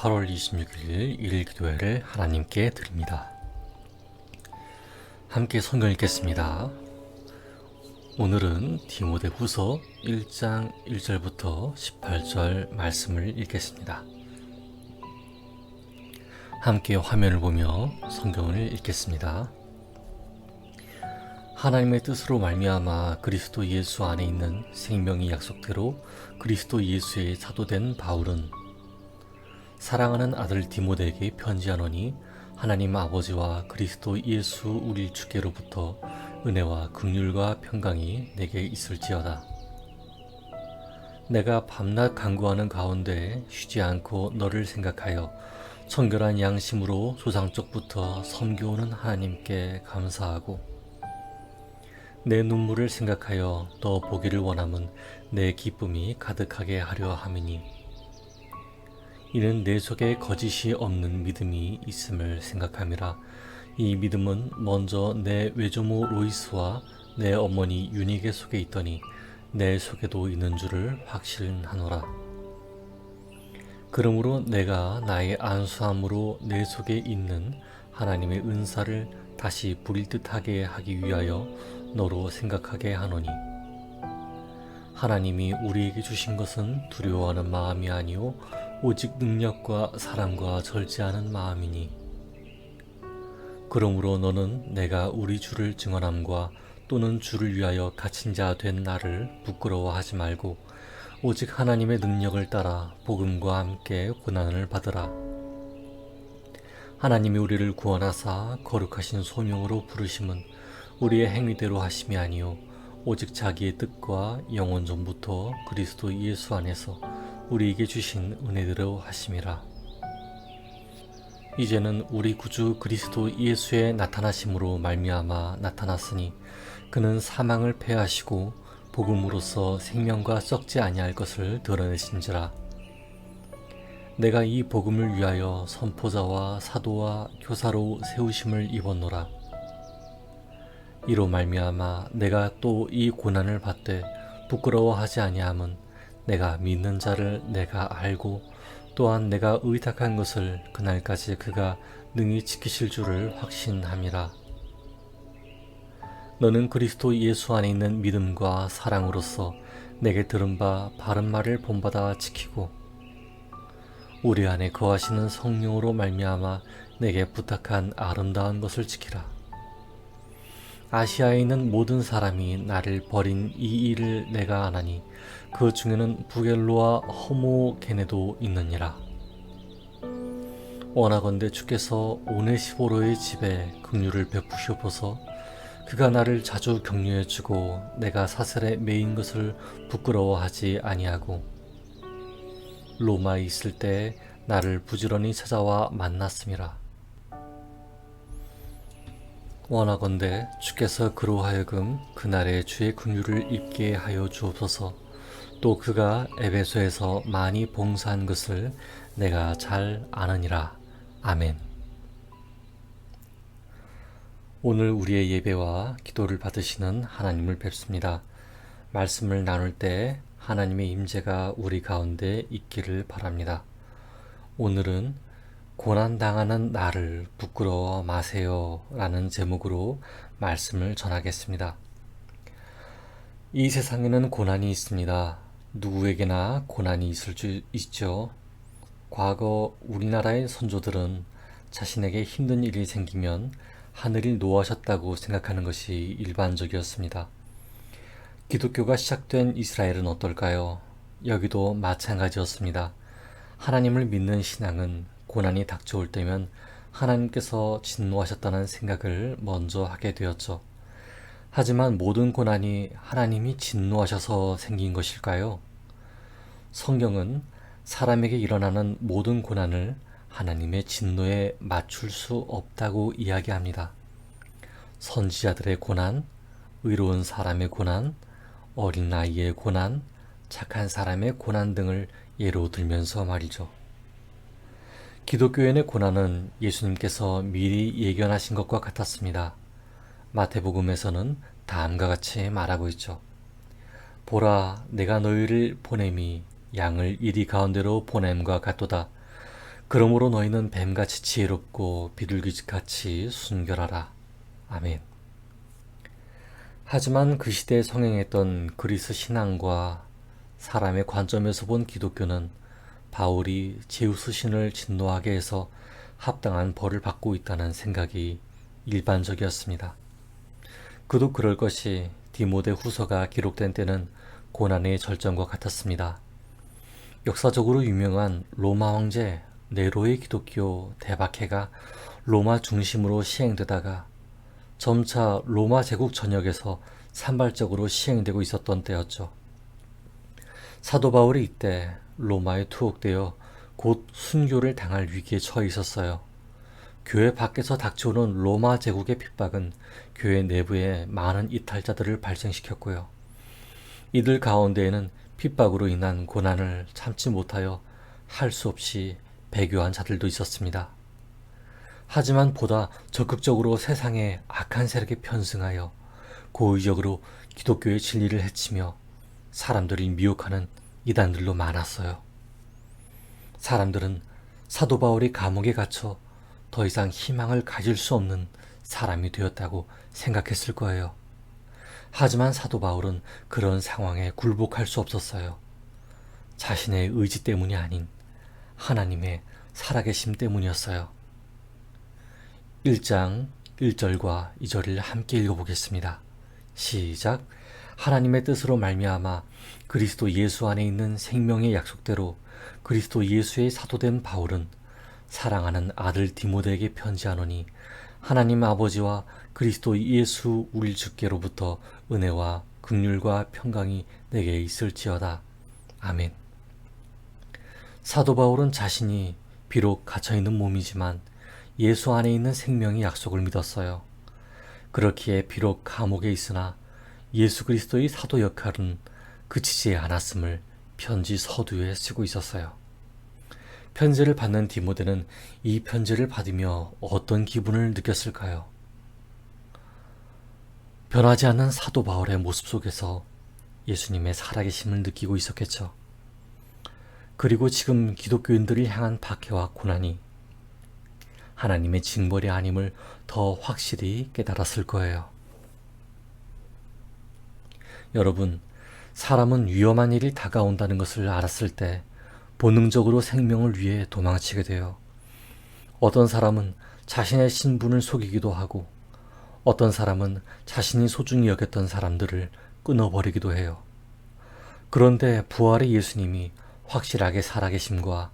8월 26일 일기도회를 하나님께 드립니다. 함께 성경 읽겠습니다. 오늘은 디모데후서 1장 1절부터 18절 말씀을 읽겠습니다. 함께 화면을 보며 성경을 읽겠습니다. 하나님의 뜻으로 말미암아 그리스도 예수 안에 있는 생명의 약속대로 그리스도 예수의 사도된 바울은 사랑하는 아들 디모데에게 편지하노니 하나님 아버지와 그리스도 예수 우리 주께로부터 은혜와 긍휼과 평강이 내게 있을지어다. 내가 밤낮 간구하는 가운데 쉬지 않고 너를 생각하여 청결한 양심으로 조상적부터 섬겨오는 하나님께 감사하고 내 눈물을 생각하여 너 보기를 원함은 내 기쁨이 가득하게 하려 함이니 이는 내 속에 거짓이 없는 믿음이 있음을 생각함이라. 이 믿음은 먼저 내 외조모 로이스와 내 어머니 유니게 속에 있더니 내 속에도 있는 줄을 확신하노라. 그러므로 내가 나의 안수함으로 내 속에 있는 하나님의 은사를 다시 부릴 듯하게 하기 위하여 너로 생각하게 하노니 하나님이 우리에게 주신 것은 두려워하는 마음이 아니요 오직 능력과 사랑과 절제하는 마음이니 그러므로 너는 내가 우리 주를 증언함과 또는 주를 위하여 갇힌 자 된 나를 부끄러워하지 말고 오직 하나님의 능력을 따라 복음과 함께 고난을 받으라. 하나님이 우리를 구원하사 거룩하신 소명으로 부르심은 우리의 행위대로 하심이 아니요 오직 자기의 뜻과 영원 전부터 그리스도 예수 안에서 우리에게 주신 은혜대로 하심이라. 이제는 우리 구주 그리스도 예수의 나타나심으로 말미암아 나타났으니 그는 사망을 패하시고 복음으로써 생명과 썩지 아니할 것을 드러내신지라. 내가 이 복음을 위하여 선포자와 사도와 교사로 세우심을 입었노라. 이로 말미암아 내가 또 이 고난을 받되 부끄러워하지 아니함은 내가 믿는 자를 내가 알고 또한 내가 의탁한 것을 그날까지 그가 능히 지키실 줄을 확신함이라. 너는 그리스도 예수 안에 있는 믿음과 사랑으로서 내게 들은 바 바른 말을 본받아 지키고 우리 안에 거하시는 성령으로 말미암아 내게 부탁한 아름다운 것을 지키라. 아시아에 있는 모든 사람이 나를 버린 이 일을 내가 아나니 그 중에는 부겔로와 허모게네도 있느니라. 원하건대 주께서 오네시포로의 집에 긍휼을 베푸시옵소서. 그가 나를 자주 격려해 주고 내가 사슬에 매인 것을 부끄러워하지 아니하고 로마에 있을 때 나를 부지런히 찾아와 만났음이라. 원하건대 주께서 그로 하여금 그날의 주의 긍휼을 입게 하여 주옵소서. 또 그가 에베소에서 많이 봉사한 것을 내가 잘 아느니라. 아멘. 오늘 우리의 예배와 기도를 받으시는 하나님을 뵙습니다. 말씀을 나눌 때 하나님의 임재가 우리 가운데 있기를 바랍니다. 오늘은 고난당하는 나를 부끄러워 마세요 라는 제목으로 말씀을 전하겠습니다. 이 세상에는 고난이 있습니다. 누구에게나 고난이 있을 수 있죠. 과거 우리나라의 선조들은 자신에게 힘든 일이 생기면 하늘이 노하셨다고 생각하는 것이 일반적이었습니다. 기독교가 시작된 이스라엘은 어떨까요? 여기도 마찬가지였습니다. 하나님을 믿는 신앙은 고난이 닥쳐올 때면 하나님께서 진노하셨다는 생각을 먼저 하게 되었죠. 하지만 모든 고난이 하나님이 진노하셔서 생긴 것일까요? 성경은 사람에게 일어나는 모든 고난을 하나님의 진노에 맞출 수 없다고 이야기합니다. 선지자들의 고난, 의로운 사람의 고난, 어린 아이의 고난, 착한 사람의 고난 등을 예로 들면서 말이죠. 기독교인의 고난은 예수님께서 미리 예견하신 것과 같았습니다. 마태복음에서는 다음과 같이 말하고 있죠. 보라, 내가 너희를 보냄이 양을 이리 가운데로 보냄과 같도다. 그러므로 너희는 뱀같이 지혜롭고 비둘기같이 순결하라. 아멘. 하지만 그 시대에 성행했던 그리스 신앙과 사람의 관점에서 본 기독교는 바울이 제우스 신을 진노하게 해서 합당한 벌을 받고 있다는 생각이 일반적이었습니다. 그도 그럴 것이 디모데 후서가 기록된 때는 고난의 절정과 같았습니다. 역사적으로 유명한 로마 황제 네로의 기독교 대박해가 로마 중심으로 시행되다가 점차 로마 제국 전역에서 산발적으로 시행되고 있었던 때였죠. 사도 바울이 이때 로마에 투옥되어 곧 순교를 당할 위기에 처해 있었어요. 교회 밖에서 닥쳐오는 로마 제국의 핍박은 교회 내부에 많은 이탈자들을 발생시켰고요. 이들 가운데에는 핍박으로 인한 고난을 참지 못하여 할 수 없이 배교한 자들도 있었습니다. 하지만 보다 적극적으로 세상의 악한 세력에 편승하여 고의적으로 기독교의 진리를 해치며 사람들이 미혹하는 이단들도 많았어요. 사람들은 사도 바울이 감옥에 갇혀 더 이상 희망을 가질 수 없는 사람이 되었다고 생각했을 거예요. 하지만 사도 바울은 그런 상황에 굴복할 수 없었어요. 자신의 의지 때문이 아닌 하나님의 살아계심 때문이었어요. 1장 1절과 2절을 함께 읽어보겠습니다. 시작. 하나님의 뜻으로 말미암아 그리스도 예수 안에 있는 생명의 약속대로 그리스도 예수의 사도된 바울은 사랑하는 아들 디모데에게 편지하노니 하나님 아버지와 그리스도 예수 우리 주께로부터 은혜와 긍휼과 평강이 내게 있을지어다. 아멘. 사도 바울은 자신이 비록 갇혀있는 몸이지만 예수 안에 있는 생명의 약속을 믿었어요. 그렇기에 비록 감옥에 있으나 예수 그리스도의 사도 역할은 그치지 않았음을 편지 서두에 쓰고 있었어요. 편지를 받는 디모데는 이 편지를 받으며 어떤 기분을 느꼈을까요? 변하지 않는 사도 바울의 모습 속에서 예수님의 살아계심을 느끼고 있었겠죠. 그리고 지금 기독교인들을 향한 박해와 고난이 하나님의 징벌이 아님을 더 확실히 깨달았을 거예요. 여러분, 사람은 위험한 일이 다가온다는 것을 알았을 때 본능적으로 생명을 위해 도망치게 돼요. 어떤 사람은 자신의 신분을 속이기도 하고 어떤 사람은 자신이 소중히 여겼던 사람들을 끊어버리기도 해요. 그런데 부활의 예수님이 확실하게 살아계심과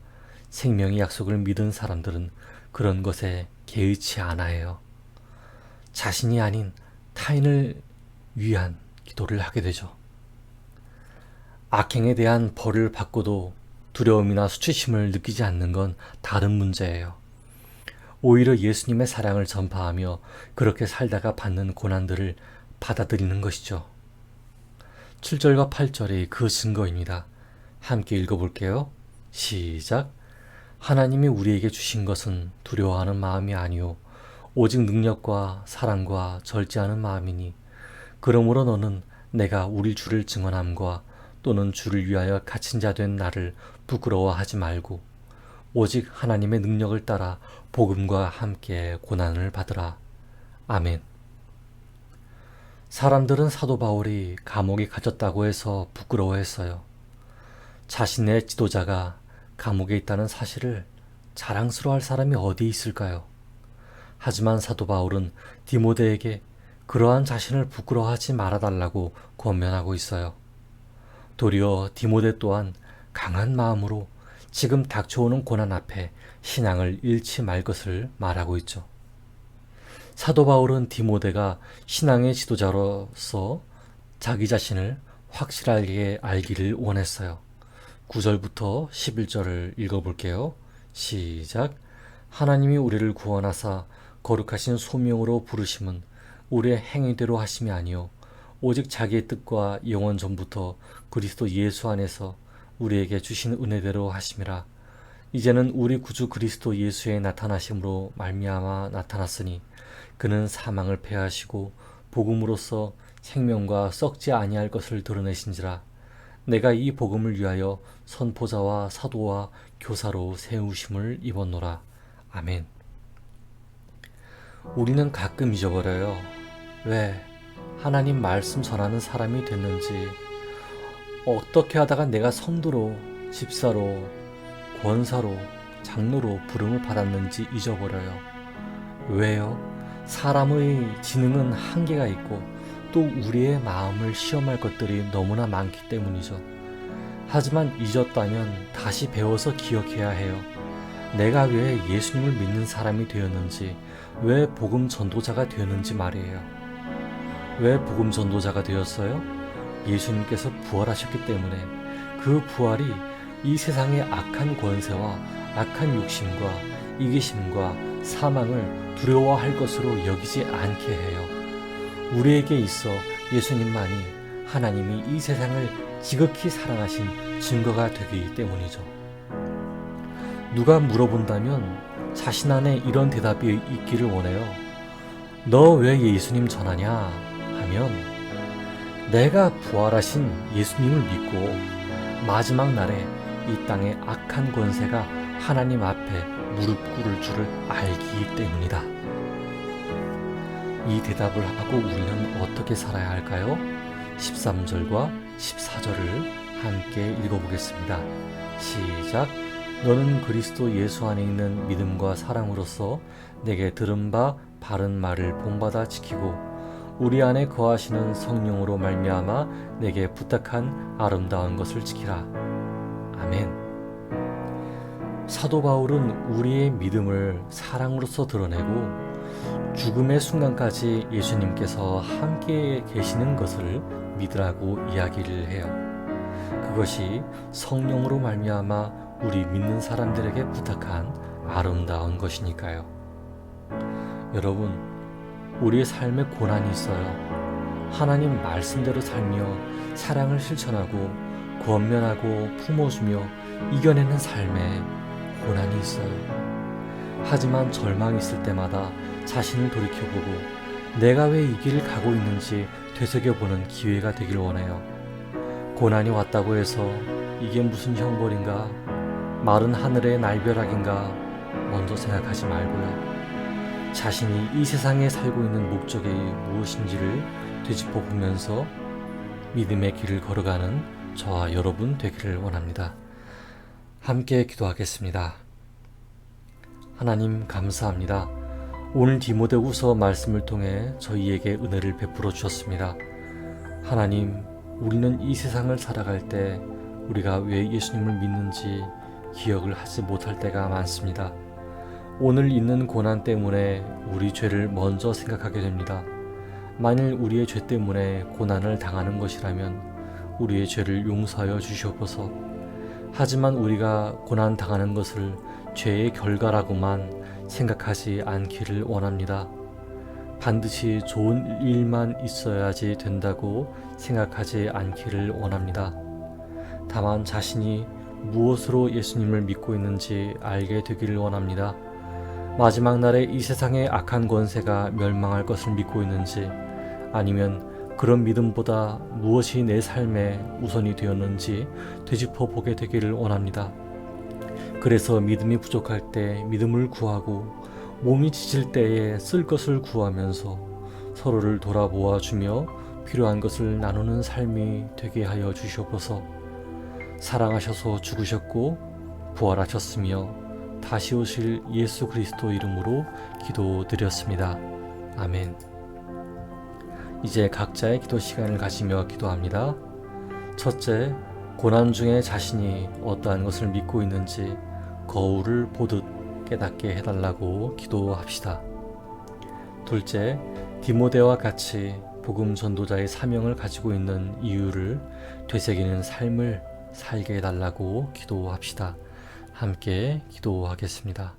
생명의 약속을 믿은 사람들은 그런 것에 개의치 않아 해요. 자신이 아닌 타인을 위한 기도를 하게 되죠. 악행에 대한 벌을 받고도 두려움이나 수치심을 느끼지 않는 건 다른 문제예요. 오히려 예수님의 사랑을 전파하며 그렇게 살다가 받는 고난들을 받아들이는 것이죠. 7절과 8절이 그 증거입니다. 함께 읽어볼게요. 시작. 하나님이 우리에게 주신 것은 두려워하는 마음이 아니요 오직 능력과 사랑과 절제하는 마음이니 그러므로 너는 내가 우리 주를 증언함과 또는 주를 위하여 갇힌 자 된 나를 부끄러워하지 말고 오직 하나님의 능력을 따라 복음과 함께 고난을 받으라. 아멘. 사람들은 사도 바울이 감옥에 갇혔다고 해서 부끄러워했어요. 자신의 지도자가 감옥에 있다는 사실을 자랑스러워할 사람이 어디 있을까요? 하지만 사도 바울은 디모데에게 그러한 자신을 부끄러워하지 말아달라고 권면하고 있어요. 도리어 디모데 또한 강한 마음으로 지금 닥쳐오는 고난 앞에 신앙을 잃지 말 것을 말하고 있죠. 사도 바울은 디모데가 신앙의 지도자로서 자기 자신을 확실하게 알기를 원했어요. 9절부터 11절을 읽어볼게요. 시작. 하나님이 우리를 구원하사 거룩하신 소명으로 부르심은 우리의 행위대로 하심이 아니요 오직 자기의 뜻과 영원 전부터 그리스도 예수 안에서 우리에게 주신 은혜대로 하심이라. 이제는 우리 구주 그리스도 예수의 나타나심으로 말미암아 나타났으니 그는 사망을 패하시고 복음으로써 생명과 썩지 아니할 것을 드러내신지라. 내가 이 복음을 위하여 선포자와 사도와 교사로 세우심을 입었노라. 아멘. 우리는 가끔 잊어버려요. 왜 하나님 말씀 전하는 사람이 됐는지, 어떻게 하다가 내가 성도로, 집사로, 권사로, 장로로 부름을 받았는지 잊어버려요. 왜요? 사람의 지능은 한계가 있고 또 우리의 마음을 시험할 것들이 너무나 많기 때문이죠. 하지만 잊었다면 다시 배워서 기억해야 해요. 내가 왜 예수님을 믿는 사람이 되었는지, 왜 복음 전도자가 되었는지 말이에요. 왜 복음 전도자가 되었어요? 예수님께서 부활하셨기 때문에 그 부활이 이 세상의 악한 권세와 악한 욕심과 이기심과 사망을 두려워할 것으로 여기지 않게 해요. 우리에게 있어 예수님만이 하나님이 이 세상을 지극히 사랑하신 증거가 되기 때문이죠. 누가 물어본다면 자신 안에 이런 대답이 있기를 원해요. 너 왜 예수님 전하냐? 하면 내가 부활하신 예수님을 믿고 마지막 날에 이 땅의 악한 권세가 하나님 앞에 무릎 꿇을 줄을 알기 때문이다. 이 대답을 하고 우리는 어떻게 살아야 할까요? 13절과 14절을 함께 읽어보겠습니다. 시작. 너는 그리스도 예수 안에 있는 믿음과 사랑으로서 내게 들은 바 바른 말을 본받아 지키고 우리 안에 거하시는 성령으로 말미암아 내게 부탁한 아름다운 것을 지키라. 아멘. 사도 바울은 우리의 믿음을 사랑으로서 드러내고 죽음의 순간까지 예수님께서 함께 계시는 것을 믿으라고 이야기를 해요. 그것이 성령으로 말미암아 우리 믿는 사람들에게 부탁한 아름다운 것이니까요. 여러분, 우리의 삶에 고난이 있어요. 하나님 말씀대로 살며 사랑을 실천하고 권면하고 품어주며 이겨내는 삶에 고난이 있어요. 하지만 절망이 있을 때마다 자신을 돌이켜보고 내가 왜 이 길을 가고 있는지 되새겨보는 기회가 되길 원해요. 고난이 왔다고 해서 이게 무슨 형벌인가, 마른 하늘의 날벼락인가 먼저 생각하지 말고요. 자신이 이 세상에 살고 있는 목적이 무엇인지를 되짚어 보면서 믿음의 길을 걸어가는 저와 여러분 되기를 원합니다. 함께 기도하겠습니다. 하나님 감사합니다. 오늘 디모데후서 말씀을 통해 저희에게 은혜를 베풀어 주셨습니다. 하나님, 우리는 이 세상을 살아갈 때 우리가 왜 예수님을 믿는지 기억을 하지 못할 때가 많습니다. 오늘 있는 고난 때문에 우리 죄를 먼저 생각하게 됩니다. 만일 우리의 죄 때문에 고난을 당하는 것이라면 우리의 죄를 용서하여 주시옵소서. 하지만 우리가 고난 당하는 것을 죄의 결과라고만 생각하지 않기를 원합니다. 반드시 좋은 일만 있어야지 된다고 생각하지 않기를 원합니다. 다만 자신이 무엇으로 예수님을 믿고 있는지 알게 되기를 원합니다. 마지막 날에 이 세상의 악한 권세가 멸망할 것을 믿고 있는지, 아니면 그런 믿음보다 무엇이 내 삶에 우선이 되었는지 되짚어 보게 되기를 원합니다. 그래서 믿음이 부족할 때 믿음을 구하고 몸이 지칠 때에 쓸 것을 구하면서 서로를 돌아보아 주며 필요한 것을 나누는 삶이 되게 하여 주시옵소서. 사랑하셔서 죽으셨고 부활하셨으며 다시 오실 예수 그리스도 이름으로 기도드렸습니다. 아멘. 이제 각자의 기도 시간을 가지며 기도합니다. 첫째, 고난 중에 자신이 어떠한 것을 믿고 있는지 거울을 보듯 깨닫게 해달라고 기도합시다. 둘째, 디모데와 같이 복음 전도자의 사명을 가지고 있는 이유를 되새기는 삶을 살게 해달라고 기도합시다. 함께 기도하겠습니다.